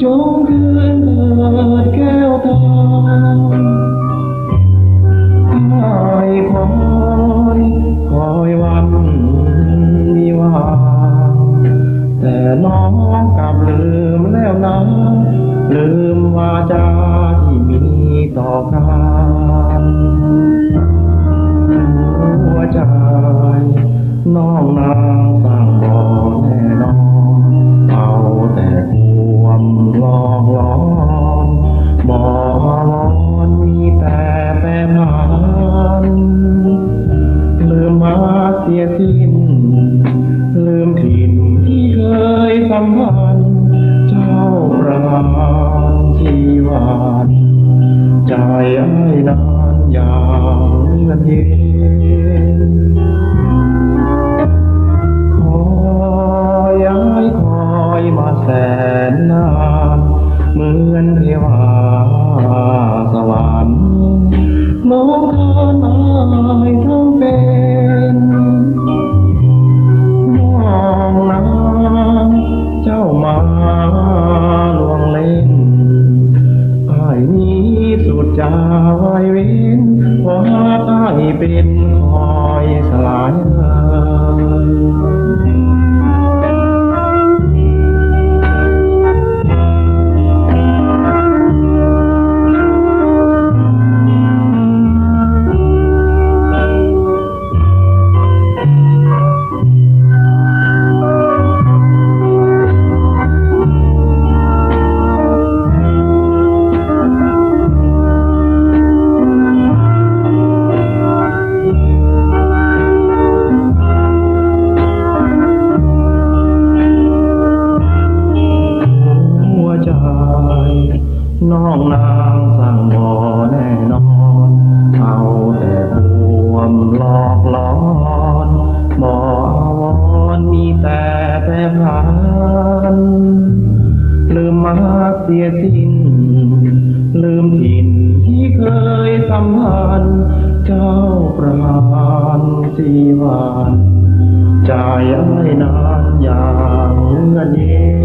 จงคืนเถิดแก้วตาให้คอยคอยวันวิวาแต่น้องกลับลืมแล้วนะลืมวาจาที่มีต่อกันหัวใจน้องนางสั่งบ่แน่นอนเอาแต่ความหลอกหลอนบ่ร้อนมีแต่แปรผันลืมมาเสียสิ้นลืมถิ่นที่เคยสัมพันธ์เจ้าประมาณชีวานใจไอ้นานอย่างเงินเย็นคอยไอ้คอยมาแสนนานเหมือนเทวาสวรรค์น้องทานอายทั้งเป็นน้องนางเจ้ามาลวงเล่นอ้ายนี้สุดจะไว้เว้นเพราะหากอ้ายเป็นคอยสลายน้องนางสั่งบ่แน่นอนเอาแต่ความหลอกหลอนบ่อาวรมีแต่แปรผันลืมมาเสียสิ้นลืมถิ่นที่เคยสัมพันธ์เจ้าประมาณชีวานใจไอ้นานอย่างเงินเย็น